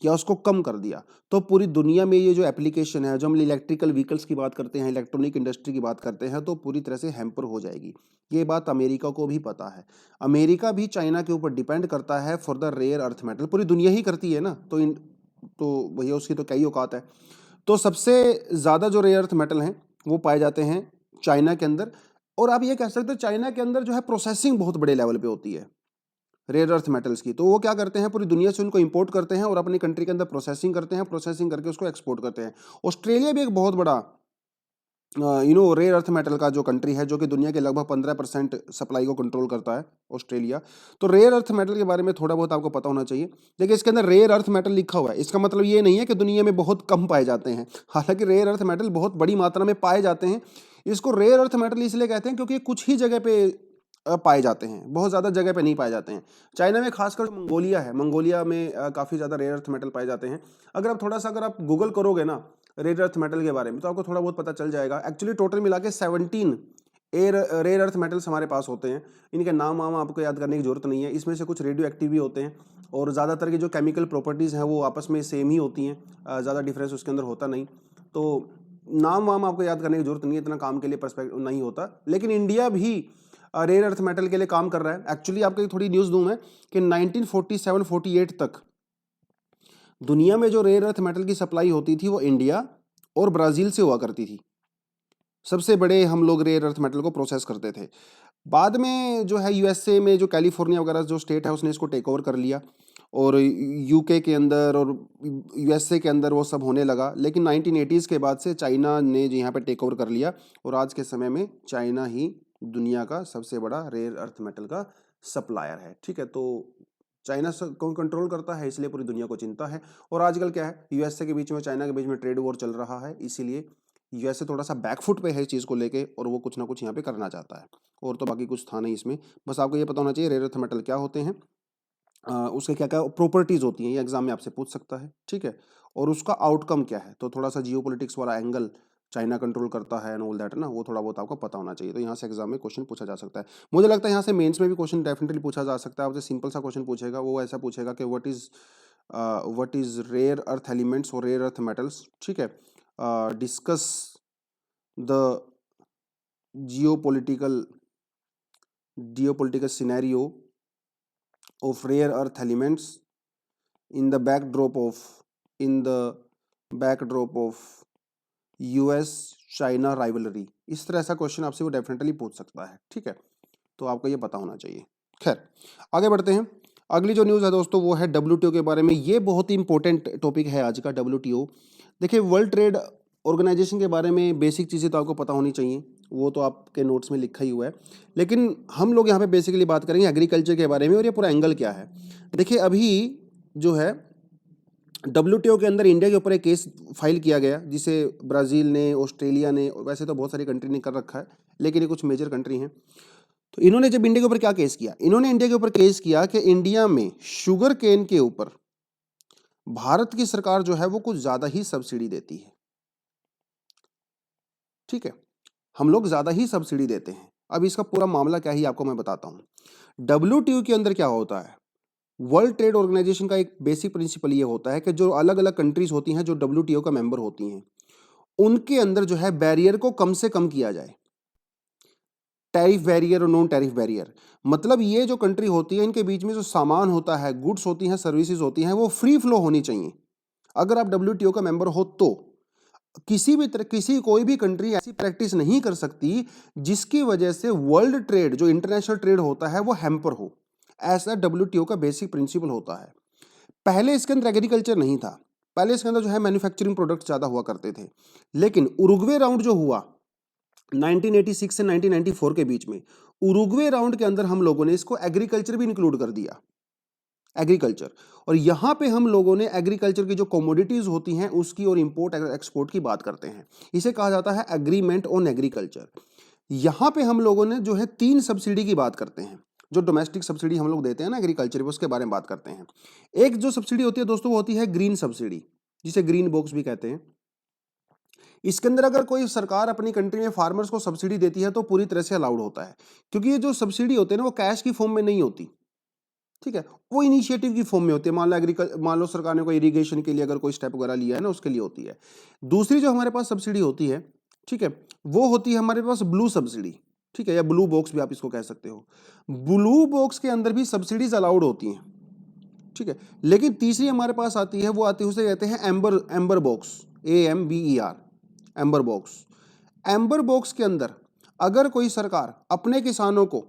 या उसको कम कर दिया, तो पूरी दुनिया में ये जो एप्लीकेशन है, जो हम इलेक्ट्रिकल व्हीकल्स की बात करते हैं, इलेक्ट्रॉनिक इंडस्ट्री की बात करते हैं, तो पूरी तरह से हैम्पर हो जाएगी। ये बात अमेरिका को भी पता है। अमेरिका भी चाइना के ऊपर डिपेंड करता है for the rare earth metal. पूरी दुनिया ही करती है ना, तो भैया उसकी तो क्या ही औकात है। तो सबसे ज़्यादा जो रेयर अर्थ मेटल हैं वो पाए जाते हैं चाइना के अंदर। और आप ये कह सकते हो चाइना के अंदर जो है प्रोसेसिंग बहुत बड़े लेवल पे होती है रेयर अर्थ मेटल्स की। तो वो क्या करते हैं, पूरी दुनिया से उनको इंपोर्ट करते हैं और अपनी कंट्री के अंदर प्रोसेसिंग करते हैं, प्रोसेसिंग करके उसको एक्सपोर्ट करते हैं। ऑस्ट्रेलिया भी एक बहुत बड़ा रेयर अर्थ मेटल का जो कंट्री है, जो कि दुनिया के लगभग 15% सप्लाई को कंट्रोल करता है, ऑस्ट्रेलिया। तो रेयर अर्थ मेटल के बारे में थोड़ा बहुत आपको पता होना चाहिए। देखिए, इसके अंदर रेयर अर्थ मेटल लिखा हुआ है, इसका मतलब ये नहीं है कि दुनिया में बहुत कम पाए जाते हैं। हालांकि रेयर अर्थ मेटल बहुत बड़ी मात्रा में पाए जाते हैं। इसको रेयर अर्थ मेटल इसलिए कहते हैं क्योंकि कुछ ही जगह पे पाए जाते हैं, बहुत ज़्यादा जगह पे नहीं पाए जाते हैं। चाइना में खासकर मंगोलिया है, मंगोलिया में काफ़ी ज़्यादा रेयर अर्थ मेटल पाए जाते हैं। अगर आप गूगल करोगे ना रेयर अर्थ मेटल के बारे में, तो आपको थोड़ा बहुत पता चल जाएगा। एक्चुअली टोटल मिला के 17 रेयर अर्थ मेटल्स हमारे पास होते हैं। इनके नाम आपको याद करने की जरूरत नहीं है। इसमें से कुछ रेडियो एक्टिव भी होते हैं, और ज़्यादातर की जो केमिकल प्रॉपर्टीज़ हैं वो आपस में सेम ही होती हैं, ज़्यादा डिफरेंस उसके अंदर होता नहीं। तो नाम आपको याद करने की जरूरत नहीं है, इतना काम के लिए परस्पेक्टिव नहीं होता। लेकिन इंडिया भी रेयर अर्थ मेटल के लिए काम कर रहा है। एक्चुअली आपको थोड़ी न्यूज़ दूं मैं कि 1947-48 तक दुनिया में जो रेयर अर्थ मेटल की सप्लाई होती थी वो इंडिया और ब्राज़ील से हुआ करती थी। सबसे बड़े हम लोग रेयर अर्थ मेटल को प्रोसेस करते थे। बाद में जो है यूएसए में जो कैलिफोर्निया वगैरह जो स्टेट है उसने इसको टेक ओवर कर लिया, और यूके के अंदर और यूएसए के अंदर वो सब होने लगा। लेकिन 1980s के बाद से चाइना ने जो यहाँ पे टेक ओवर कर लिया और आज के समय में चाइना ही दुनिया का सबसे बड़ा रेयर अर्थ मेटल का सप्लायर है। ठीक है, तो चाइना को कंट्रोल करता है, इसलिए पूरी दुनिया को चिंता है। और आजकल क्या है, यूएसए के बीच में चाइना के बीच में ट्रेड वॉर चल रहा है, इसीलिए यूएसए थोड़ा सा बैकफुट पे है इस चीज़ को लेके और वो कुछ ना कुछ यहाँ पे करना चाहता है। और तो बाकी कुछ था नहीं इसमें, बस आपको ये पता होना चाहिए रेयर अर्थ मेटल क्या होते हैं, उसके क्या क्या प्रॉपर्टीज़ होती हैं, ये एग्जाम में आपसे पूछ सकता है। ठीक है, और उसका आउटकम क्या है, तो थोड़ा सा जियोपॉलिटिक्स वाला एंगल, चाइना कंट्रोल करता है एंड ऑल दैट ना, वो थोड़ा बहुत आपको पता होना चाहिए। तो यहाँ से एग्जाम में क्वेश्चन पूछा जा सकता है। मुझे लगता है यहाँ से मेंस में भी क्वेश्चन डेफिनेटली पूछा जा सकता है। आपसे सिंपल सा क्वेश्चन पूछेगा, वो ऐसा पूछेगा कि what is rare earth elements और रेयर अर्थ मेटल्स। ठीक है, discuss the geopolitical scenario of rare earth elements in the backdrop of US China rivalry। इस तरह ऐसा क्वेश्चन आपसे वो डेफिनेटली पूछ सकता है। ठीक है, तो आपको ये पता होना चाहिए। खैर, आगे बढ़ते हैं। अगली जो न्यूज़ है दोस्तों वो है WTO के बारे में। ये बहुत ही इंपॉर्टेंट टॉपिक है आज का, WTO। देखिए, वर्ल्ड ट्रेड ऑर्गेनाइजेशन के बारे में बेसिक चीज़ें तो आपको पता होनी चाहिए, वो तो आपके नोट्स में लिखा ही हुआ है। लेकिन हम लोग यहाँ पे बेसिकली बात करेंगे एग्रीकल्चर के बारे में और ये पूरा एंगल क्या है। देखिए, अभी जो है WTO के अंदर इंडिया के ऊपर एक केस फाइल किया गया, जिसे ब्राज़ील ने, ऑस्ट्रेलिया ने, वैसे तो बहुत सारी कंट्री ने कर रखा है, लेकिन ये कुछ मेजर कंट्री हैं। तो इन्होंने जब इंडिया के ऊपर क्या केस किया, इन्होंने इंडिया के ऊपर केस किया कि इंडिया में शुगर केन के ऊपर भारत की सरकार जो है वो कुछ ज़्यादा ही सब्सिडी देती है। ठीक है, हम लोग ज़्यादा ही सब्सिडी देते हैं। अब इसका पूरा मामला क्या है आपको मैं बताता हूँ। WTO के अंदर क्या होता है, वर्ल्ड ट्रेड ऑर्गेनाइजेशन का एक बेसिक प्रिंसिपल ये होता है कि जो अलग अलग कंट्रीज होती हैं जो WTO का मेंबर होती हैं, उनके अंदर जो है बैरियर को कम से कम किया जाए। टैरिफ बैरियर और नॉन टैरिफ बैरियर, मतलब ये जो कंट्री होती है इनके बीच में जो सामान होता है, गुड्स होती हैं, सर्विसेज होती हैं, वो फ्री फ्लो होनी चाहिए। अगर आप WTO का मेंबर हो तो कोई भी कंट्री ऐसी प्रैक्टिस नहीं कर सकती जिसकी वजह से वर्ल्ड ट्रेड, जो इंटरनेशनल ट्रेड होता है, वो हैम्पर हो। ऐसा WTO का बेसिक प्रिंसिपल होता है। पहले इसके अंदर एग्रीकल्चर नहीं था, पहले इसके अंदर जो है मैन्युफैक्चरिंग प्रोडक्ट ज्यादा हुआ करते थे। लेकिन उरुग्वे राउंड जो हुआ 1986 से 1994 के बीच में, उरुग्वे राउंड के अंदर हम लोगों ने इसको एग्रीकल्चर भी इंक्लूड कर दिया, एग्रीकल्चर। और यहां पे हम लोगों ने एग्रीकल्चर की जो कमोडिटीज होती हैं उसकी और इंपोर्ट एक्सपोर्ट की बात करते हैं। इसे कहा जाता है एग्रीमेंट ऑन एग्रीकल्चर। यहां पे हम लोगों ने जो है 3 सब्सिडी की बात करते हैं, जो डोमेस्टिक सब्सिडी हम लोग देते हैं ना एग्रीकल्चर पे, उसके बारे में बात करते हैं। एक जो सब्सिडी होती है दोस्तों वो होती है ग्रीन सब्सिडी, जिसे ग्रीन बॉक्स भी कहते हैं। इसके अंदर अगर कोई सरकार अपनी कंट्री में फार्मर्स को सब्सिडी देती है तो पूरी तरह से अलाउड होता है, क्योंकि ये जो सब्सिडी होते हैं ना वो कैश की फॉर्म में नहीं होती। ठीक है, वो इनिशिएटिव की फॉर्म में होती है। मान लो सरकार ने कोई इरिगेशन के लिए अगर कोई स्टेप वगैरह लिया है ना, उसके लिए होती है। दूसरी जो हमारे पास सब्सिडी होती है, ठीक है, वो होती है हमारे पास ब्लू सब्सिडी। ठीक है, या ब्लू बॉक्स भी आप इसको कह सकते हो। ब्लू बॉक्स के अंदर भी सब्सिडीज अलाउड होती हैं। ठीक है, लेकिन तीसरी हमारे पास आती है, वो आती है, उसे कहते हैं amber box, AMBER, amber box. Amber box के अंदर अगर कोई सरकार अपने किसानों को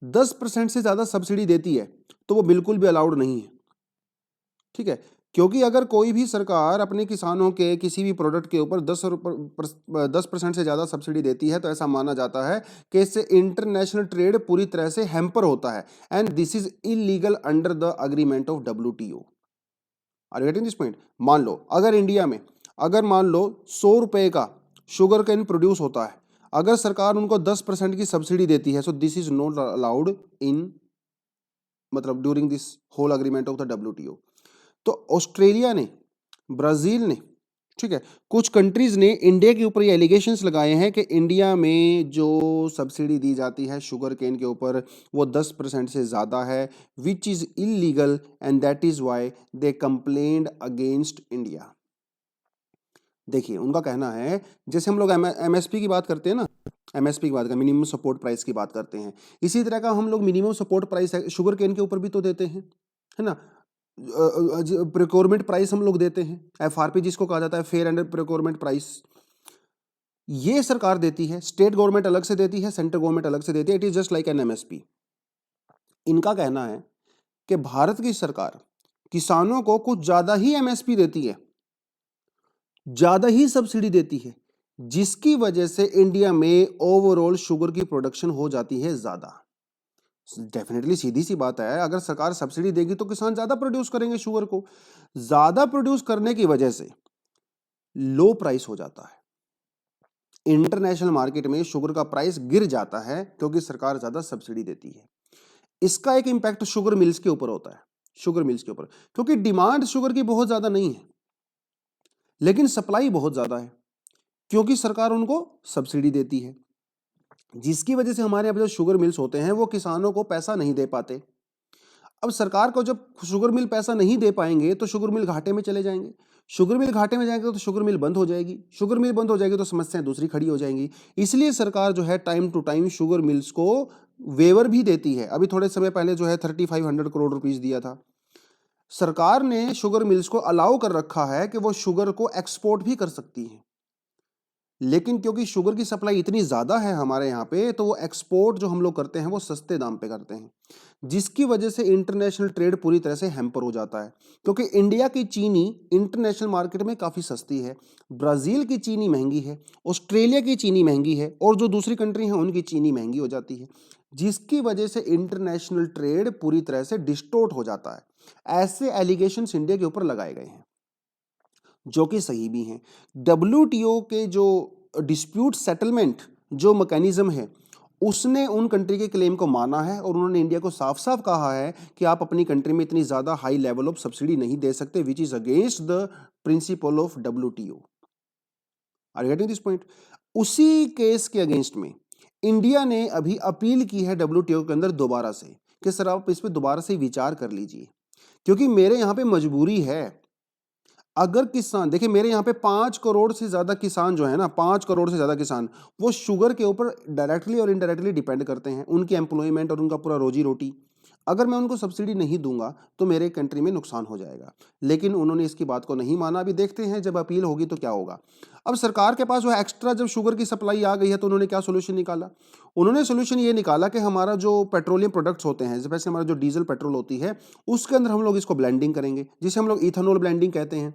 10% से ज्यादा सब्सिडी देती है तो वो बिल्कुल भी अलाउड नहीं है। ठीक है, क्योंकि अगर कोई भी सरकार अपने किसानों के किसी भी प्रोडक्ट के ऊपर 10% से ज्यादा सब्सिडी देती है तो ऐसा माना जाता है कि इससे इंटरनेशनल ट्रेड पूरी तरह से हैम्पर होता है, and this is illegal under the agreement of WTO। Are you getting this point? मान लो अगर इंडिया में मान लो 100 रुपए का शुगर केन प्रोड्यूस होता है, अगर सरकार उनको 10% की सब्सिडी देती है, so this is not allowed in, मतलब during this whole agreement of the WTO। तो ऑस्ट्रेलिया ने, ब्राजील ने, ठीक है, कुछ कंट्रीज ने इंडिया के ऊपर ये एलिगेशंस लगाए हैं कि इंडिया में जो सब्सिडी दी जाती है शुगर केन के ऊपर वो 10% से ज़्यादा है, which is illegal, and that is why they complained against India. देखिए, उनका कहना है, जैसे हम लोग MSP की बात करते हैं ना, MSP की बात करते हैं, मिनिमम सपोर्ट प्राइस की बात करते हैं, इसी तरह का हम लोग minimum support price sugarcane के ऊपर भी तो देते हैं, है ना। प्रोक्योरमेंट प्राइस हम लोग देते हैं, FRP जिसको कहा जाता है, फेयर एंड प्रोक्योरमेंट प्राइस, ये सरकार देती है। स्टेट गवर्नमेंट अलग से देती है, सेंट्रल गवर्नमेंट अलग से देती है। It is just like an MSP। इनका कहना है कि भारत की सरकार किसानों को कुछ ज्यादा ही एमएसपी देती है, ज्यादा ही सब्सिडी देती है, जिसकी वजह से इंडिया में ओवरऑल शुगर की प्रोडक्शन हो जाती है ज्यादा। डेफिनेटली सीधी सी बात है, अगर सरकार सब्सिडी देगी तो किसान ज्यादा प्रोड्यूस करेंगे, शुगर को ज्यादा प्रोड्यूस करने की वजह से लो प्राइस हो जाता है। इंटरनेशनल मार्केट में शुगर का प्राइस गिर जाता है क्योंकि सरकार ज्यादा सब्सिडी देती है। इसका एक इंपैक्ट शुगर मिल्स के ऊपर होता है, शुगर मिल्स के ऊपर, क्योंकि डिमांड शुगर की बहुत ज्यादा नहीं है लेकिन सप्लाई बहुत ज्यादा है, क्योंकि सरकार उनको सब्सिडी देती है, जिसकी वजह से हमारे यहाँ पे जो शुगर मिल्स होते हैं वो किसानों को पैसा नहीं दे पाते। अब सरकार को जब शुगर मिल पैसा नहीं दे पाएंगे तो शुगर मिल घाटे में चले जाएंगे, शुगर मिल घाटे में जाएंगे तो शुगर मिल बंद हो जाएगी, शुगर मिल बंद हो जाएगी तो समस्याएं दूसरी खड़ी हो जाएंगी। इसलिए सरकार जो है time to time sugar mills को वेवर भी देती है। अभी थोड़े समय पहले जो है 3500 करोड़ रुपीस दिया था। सरकार ने शुगर मिल्स को अलाउ कर रखा है कि वो शुगर को एक्सपोर्ट भी कर सकती है, लेकिन क्योंकि शुगर की सप्लाई इतनी ज्यादा है हमारे यहाँ पे, तो वो एक्सपोर्ट जो हम लोग करते हैं वो सस्ते दाम पे करते हैं, जिसकी वजह से इंटरनेशनल ट्रेड पूरी तरह से हैम्पर हो जाता है। क्योंकि इंडिया की चीनी इंटरनेशनल मार्केट में काफी सस्ती है, ब्राजील की चीनी महंगी है, ऑस्ट्रेलिया की चीनी महंगी है, और जो दूसरी कंट्री है उनकी चीनी महंगी हो जाती है, जिसकी वजह से इंटरनेशनल ट्रेड पूरी तरह से डिस्टोर्ट हो जाता है। ऐसे एलिगेशंस इंडिया के ऊपर लगाए गए हैं जो कि सही भी हैं। डब्ल्यूटीओ के जो डिस्प्यूट सेटलमेंट जो मैकेनिज्म है उसने उन कंट्री के क्लेम को माना है और उन्होंने इंडिया को साफ साफ कहा है कि आप अपनी कंट्री में इतनी ज्यादा हाई लेवल ऑफ सब्सिडी नहीं दे सकते, which is against the principle of WTO. Are you getting this point? उसी केस के अगेंस्ट में इंडिया ने अभी अपील की है डब्ल्यूटीओ के अंदर दोबारा से कि सर आप इस पर दोबारा से विचार कर लीजिए, क्योंकि मेरे यहाँ पे मजबूरी है। अगर किसान, देखिए मेरे यहाँ पे 5 करोड़ से ज्यादा किसान जो है ना, 5 करोड़ से ज्यादा किसान वो शुगर के ऊपर डायरेक्टली और इनडायरेक्टली डिपेंड करते हैं, उनकी एम्प्लॉयमेंट और उनका पूरा रोजी रोटी। अगर मैं उनको सब्सिडी नहीं दूंगा तो मेरे कंट्री में नुकसान हो जाएगा, लेकिन उन्होंने इसकी बात को नहीं माना। अभी देखते हैं जब अपील होगी तो क्या होगा। अब सरकार के पास जो है एक्स्ट्रा जब शुगर की सप्लाई आ गई है तो उन्होंने क्या सोल्यूशन निकाला? उन्होंने सोल्यूशन ये निकाला कि हमारा जो पेट्रोलियम प्रोडक्ट्स होते हैं, जैसे हमारा जो डीजल पेट्रोल होती है उसके अंदर हम लोग इसको ब्लेंडिंग करेंगे, जिसे हम लोग इथेनॉल ब्लेंडिंग कहते हैं।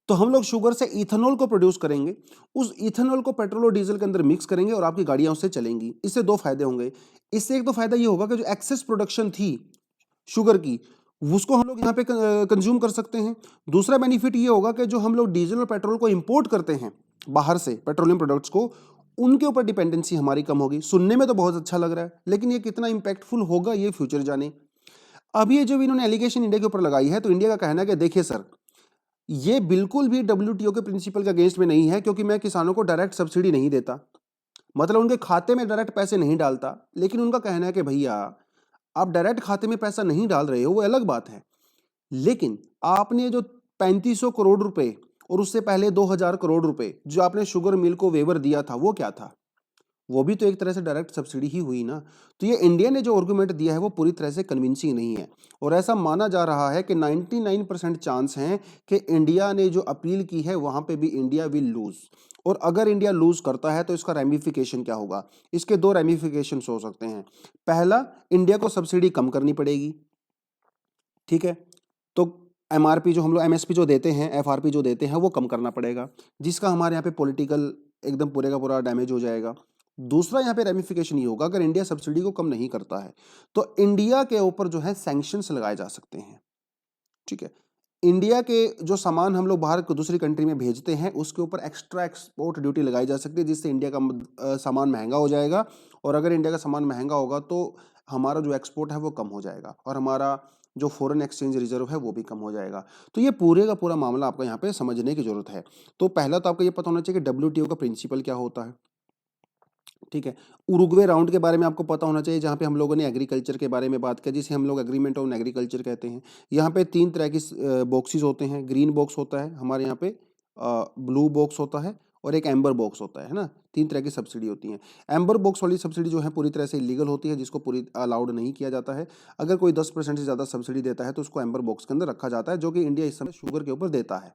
तो हम लोग शुगर से इथेनॉल को प्रोड्यूस करेंगे, उस इथेनॉल को पेट्रोल और डीजल के अंदर मिक्स करेंगे और आपकी गाड़ियां उससे चलेंगी। इससे दो फायदे होंगे। इससे एक तो फायदा ये होगा कि जो एक्सेस प्रोडक्शन थी शुगर की उसको हम लोग यहाँ पे कंज्यूम कर सकते हैं। दूसरा बेनिफिट ये होगा कि जो हम लोग डीजल और पेट्रोल को इंपोर्ट करते हैं बाहर से, पेट्रोलियम प्रोडक्ट्स को, उनके ऊपर डिपेंडेंसी हमारी कम होगी। सुनने में तो बहुत अच्छा लग रहा है, लेकिन ये कितना इंपैक्टफुल होगा ये फ्यूचर जाने। अब ये जो इन्होंने एलिगेशन इंडिया के ऊपर लगाई है, तो इंडिया का कहना है कि देखिए सर, ये बिल्कुल भी डब्ल्यूटीओ के प्रिंसिपल के अगेंस्ट में नहीं है, क्योंकि मैं किसानों को डायरेक्ट सब्सिडी नहीं देता, मतलब उनके खाते में डायरेक्ट पैसे नहीं डालता। लेकिन उनका कहना है कि भैया आप डायरेक्ट खाते में पैसा नहीं डाल रहे हो वो अलग बात है, लेकिन आपने जो 3500 करोड़ रुपए और उससे पहले 2000 करोड़ रुपए जो आपने शुगर मिल को वेवर दिया था वो क्या था? वो भी तो एक तरह से डायरेक्ट सब्सिडी ही हुई ना। तो ये इंडिया ने जो आर्गुमेंट दिया है वो पूरी तरह से कन्विंसिंग नहीं है, और ऐसा माना जा रहा है कि 99% चांस हैं कि इंडिया ने जो अपील की है वहां पे भी इंडिया विल लूज। और अगर इंडिया लूज करता है तो इसका रेमिफिकेशन क्या होगा? इसके दो रेमिफिकेशन हो सकते हैं। पहला, इंडिया को सब्सिडी कम करनी पड़ेगी, ठीक है, तो एमआरपी जो हम लोग एमएसपी जो देते हैं, एफआरपी जो देते हैं वो कम करना पड़ेगा, जिसका हमारे यहाँ पे पॉलिटिकल एकदम पूरे का पूरा डैमेज हो जाएगा। दूसरा यहाँ पे रेमिफिकेशन ये होगा, अगर इंडिया सब्सिडी को कम नहीं करता है तो इंडिया के ऊपर जो है सैंक्शंस लगाए जा सकते हैं, ठीक है। इंडिया के जो सामान हम लोग बाहर दूसरी कंट्री में भेजते हैं उसके ऊपर एक्स्ट्रा एक्सपोर्ट ड्यूटी लगाई जा सकती है, जिससे इंडिया का सामान महंगा हो जाएगा, और अगर इंडिया का सामान महंगा होगा तो हमारा जो एक्सपोर्ट है वो कम हो जाएगा, और हमारा जो फॉरेन एक्सचेंज रिजर्व है वो भी कम हो जाएगा। तो ये पूरे का पूरा मामला आपको यहाँ पे समझने की जरूरत है। तो पहला तो आपको ये पता होना चाहिए कि डब्ल्यूटीओ का प्रिंसिपल क्या होता है, ठीक है। उरुग्वे राउंड के बारे में आपको पता होना चाहिए, जहाँ पे हम लोगों ने एग्रीकल्चर के बारे में बात की, जिसे हम लोग एग्रीमेंट ऑन एग्रीकल्चर कहते हैं। यहाँ पे 3 तरह की बॉक्सेस होते हैं। ग्रीन बॉक्स होता है हमारे यहाँ पे, ब्लू बॉक्स होता है, और एक एम्बर बॉक्स होता है ना। 3 तरह की सब्सिडी होती है। एम्बर बॉक्स वाली सब्सिडी जो है पूरी तरह से इलीगल होती है, जिसको पूरी अलाउड नहीं किया जाता है। अगर कोई 10% से ज़्यादा सब्सिडी देता है तो उसको एम्बर बॉक्स के अंदर रखा जाता है, जो कि इंडिया इस समय शुगर के ऊपर देता है,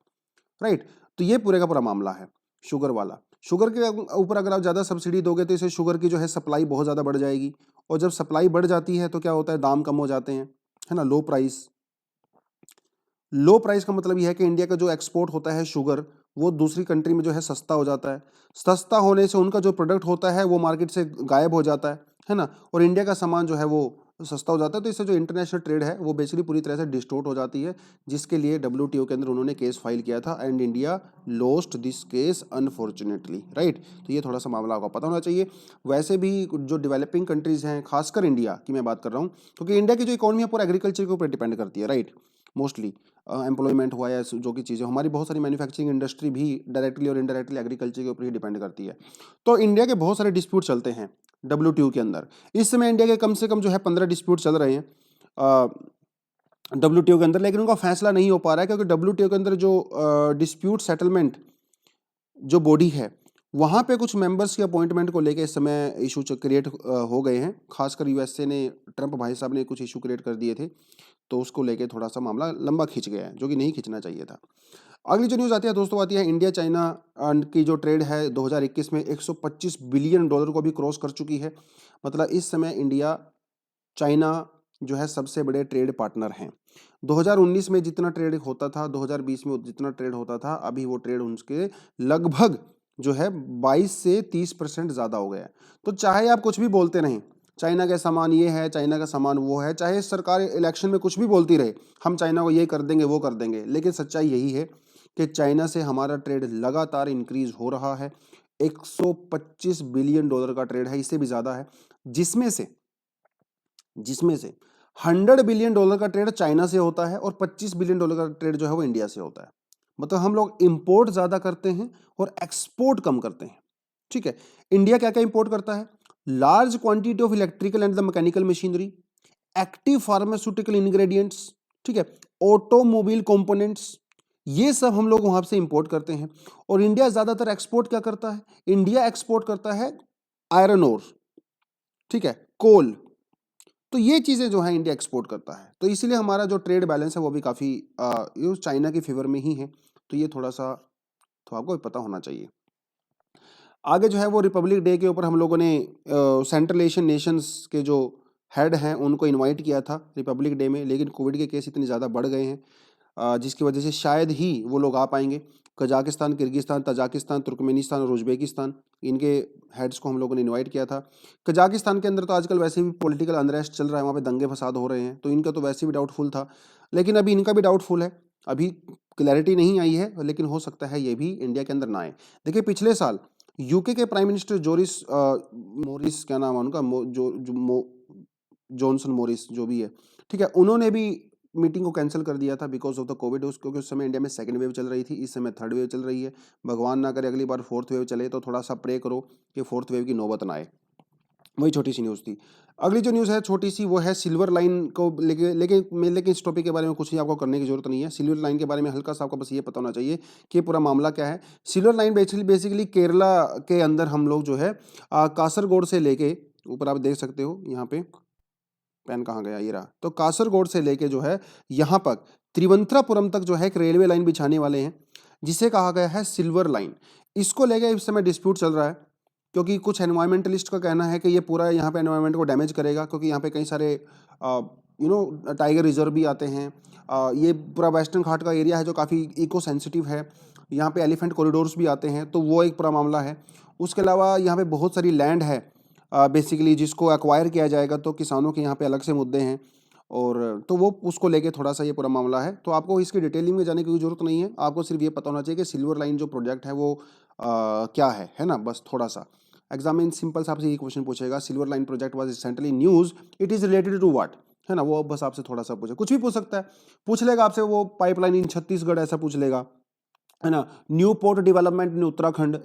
राइट। तो ये पूरे का पूरा मामला है शुगर वाला। शुगर के ऊपर अगर आप ज़्यादा सब्सिडी दोगे तो इससे शुगर की जो है सप्लाई बहुत ज़्यादा बढ़ जाएगी, और जब सप्लाई बढ़ जाती है तो क्या होता है, दाम कम हो जाते हैं, है ना, लो प्राइस। लो प्राइस का मतलब यह है कि इंडिया का जो एक्सपोर्ट होता है शुगर, वो दूसरी कंट्री में जो है सस्ता हो जाता है। सस्ता होने से उनका जो प्रोडक्ट होता है वो मार्केट से गायब हो जाता है ना, और इंडिया का सामान जो है वो सस्ता हो जाता है। तो इससे जो इंटरनेशनल ट्रेड है वो बेसिकली पूरी तरह से डिस्टोर्ट हो जाती है, जिसके लिए WTO के अंदर उन्होंने केस फाइल किया था and India lost this case unfortunately, right. तो ये थोड़ा सा मामला आपको पता होना चाहिए। वैसे भी जो डेवलपिंग कंट्रीज हैं, खासकर इंडिया की मैं बात कर रहा हूँ, क्योंकि इंडिया की जो इकोनॉमी है पूरा एग्रीकल्चर के ऊपर डिपेंड करती है, राइट। मोस्टली एम्प्लॉयमेंट हुआ या जो की चीज़ें, हमारी बहुत सारी मैन्युफैक्चरिंग इंडस्ट्री भी डायरेक्टली और इनडायरेक्टली एग्रीकल्चर के ऊपर ही डिपेंड करती है। तो इंडिया के बहुत सारे डिस्प्यूट चलते हैं WTO के अंदर। इस समय इंडिया के कम से कम जो है 15 डिस्प्यूट चल रहे हैं WTO के अंदर, लेकिन उनका फैसला नहीं हो पा रहा है, क्योंकि WTO के अंदर जो डिस्प्यूट सेटलमेंट जो बॉडी है, वहाँ पे कुछ मेंबर्स की अपॉइंटमेंट को लेके इस समय इशू क्रिएट हो गए हैं। खासकर USA ने, ट्रंप भाई साहब ने कुछ इशू क्रिएट कर दिए थे, तो उसको लेके थोड़ा सा मामला लंबा खिंच गया है, जो कि नहीं खिंचना चाहिए था। अगली जो न्यूज़ आती है दोस्तों, आती है इंडिया चाइना की जो ट्रेड है 2021 में $125 बिलियन को भी क्रॉस कर चुकी है। मतलब इस समय इंडिया चाइना जो है सबसे बड़े ट्रेड पार्टनर हैं। 2019 में जितना ट्रेड होता था, 2020 में जितना ट्रेड होता था, अभी वो ट्रेड उनके लगभग जो है 22 से 30% ज़्यादा हो गया है। तो चाहे आप कुछ भी बोलते रहें, चाइना का सामान ये है, चाइना का सामान वो है, चाहे सरकार इलेक्शन में कुछ भी बोलती रहे, हम चाइना को ये कर देंगे वो कर देंगे, लेकिन सच्चाई यही है कि चाइना से हमारा ट्रेड लगातार इंक्रीज हो रहा है। $125 बिलियन का ट्रेड है, इससे भी ज़्यादा है, जिसमें से $100 बिलियन का ट्रेड चाइना से होता है और $25 बिलियन का ट्रेड जो है वो इंडिया से होता है। मतलब हम लोग इंपोर्ट ज़्यादा करते हैं और एक्सपोर्ट कम करते हैं, ठीक है। इंडिया क्या क्या इंपोर्ट करता है? Large quantity of electrical and the mechanical machinery, active pharmaceutical ingredients, ठीक है, ऑटोमोबाइल कंपोनेंट्स, ये सब हम लोग वहां से इंपोर्ट करते हैं। और इंडिया ज्यादातर एक्सपोर्ट क्या करता है? इंडिया एक्सपोर्ट करता है आयरन ओर, ठीक है, कोल। तो ये चीजें जो है इंडिया एक्सपोर्ट करता है, तो इसीलिए हमारा जो ट्रेड बैलेंस है वो भी काफी चाइना के फेवर में ही है। तो ये थोड़ा सा तो आपको पता होना चाहिए। आगे जो है वो रिपब्लिक डे के ऊपर हम लोगों ने सेंट्रल एशियन नेशंस के जो हेड हैं उनको इनवाइट किया था रिपब्लिक डे में, लेकिन कोविड के केस इतने ज़्यादा बढ़ गए हैं जिसकी वजह से शायद ही वो लोग आ पाएंगे। कजाकिस्तान, किर्गिस्तान, तजाकिस्तान, तुर्कमेनिस्तान और उज्बेकिस्तान, इनके हेड्स को हम लोगों ने इनवाइट किया था। कजाकिस्तान के अंदर तो आजकल वैसे भी पॉलिटिकल अनरेस्ट चल रहा है, वहाँ पे दंगे फसाद हो रहे हैं, तो इनका तो वैसे भी डाउटफुल था, लेकिन अभी इनका भी डाउटफुल है। अभी क्लैरिटी नहीं आई है, लेकिन हो सकता है ये भी इंडिया के अंदर ना आए। देखिए पिछले साल यूके के प्राइम मिनिस्टर मोरिस, क्या नाम है उनका, जॉनसन मोरिस जो भी है, ठीक है, उन्होंने भी मीटिंग को कैंसिल कर दिया था बिकॉज ऑफ द कोविड, क्योंकि उस समय इंडिया में सेकंड वेव चल रही थी, इस समय थर्ड वेव चल रही है। भगवान ना करे अगली बार फोर्थ वेव चले, तो थोड़ा सा प्रे करो कि फोर्थ वेव की नौबत ना आए। वही छोटी सी न्यूज़ थी। अगली जो न्यूज़ है छोटी सी, वो है सिल्वर लाइन को लेके इस टॉपिक के बारे में कुछ ही आपको करने की जरूरत नहीं है। सिल्वर लाइन के बारे में हल्का सा आपको बस ये पता होना चाहिए कि पूरा मामला क्या है। सिल्वर लाइन बेसिकली केरला के अंदर हम लोग जो है कासरगोड से लेके, ऊपर आप देख सकते हो यहाँ पे, पेन कहाँ गया, ये रहा। तो कासरगोड से लेके जो है यहाँ पर त्रिवंतरापुरम तक जो है एक रेलवे लाइन बिछाने वाले हैं, जिसे कहा गया है सिल्वर लाइन। इसको लेके इस समय डिस्प्यूट चल रहा है, क्योंकि कुछ एनवायरमेंटलिस्ट का कहना है कि ये पूरा यहाँ पे एनवायरमेंट को डैमेज करेगा, क्योंकि यहाँ पे कई सारे टाइगर रिजर्व भी आते हैं। ये पूरा वेस्टर्न घाट का एरिया है जो काफ़ी इको सेंसिटिव है। यहाँ पे एलिफेंट कॉरिडोर्स भी आते हैं, तो वो एक पूरा मामला है। उसके अलावा यहाँ पे बहुत सारी लैंड है बेसिकली जिसको एक्वायर किया जाएगा, तो किसानों के यहाँ पे अलग से मुद्दे हैं, और तो वो उसको लेके थोड़ा सा ये पूरा मामला है। तो आपको इसकी डिटेलिंग में जाने की जरूरत नहीं है, आपको सिर्फ ये पता होना चाहिए कि सिल्वर लाइन जो प्रोजेक्ट है वो क्या है ना, बस थोड़ा सा। एग्जाम में सिंपल से आपसे ये क्वेश्चन पूछेगा, silver line project was recently news, it is related to what, है ना, वो बस आपसे थोड़ा सा पूछे, कुछ भी पूछ सकता है, पूछ लेगा आपसे वो पाइपलाइन इन छत्तीसगढ़ ऐसा पूछ लेगा, है ना, new port development in Uttarakhand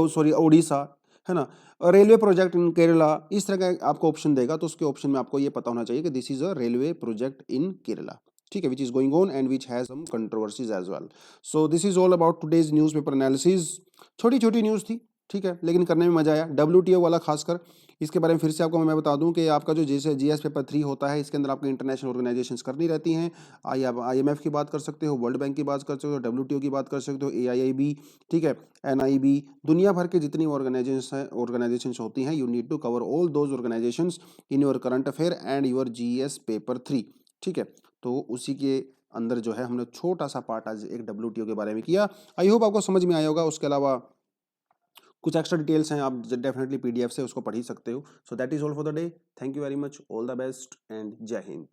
sorry Orissa, है ना, रेलवे प्रोजेक्ट इन केरला, इस तरह का आपको ऑप्शन देगा। तो उसके ऑप्शन में आपको ये पता होना चाहिए कि this is a railway project in Kerala, ठीक है, which is going on and which has some controversies as well. So this is all about today's newspaper analysis. छोटी छोटी न्यूज़ थी, ठीक है, लेकिन करने में मजा आया। WTO वाला खासकर, इसके बारे में फिर से आपको मैं बता दूं कि आपका जो जैसे GS पेपर 3 होता है, इसके अंदर आपको इंटरनेशनल ऑर्गेनाइजेशंस करनी रहती हैं। आप IMF की बात कर सकते हो, वर्ल्ड बैंक की बात कर सकते हो, WTO की बात कर सकते हो, AIIB, ठीक है, NIB, दुनिया भर के जितनी ऑर्गेनाइजेशंस होती हैं, you need to cover all those organisations in your current affair and your GS paper 3, ठीक है। तो उसी के अंदर जो है हमने छोटा सा पार्ट आज एक WTO के बारे में किया। आई होप आपको समझ में आया होगा। उसके अलावा कुछ एक्स्ट्रा डिटेल्स हैं, आप डेफिनेटली PDF से उसको पढ़ ही सकते हो। So that is all for the day. Thank you very much, all the best and जय हिंद।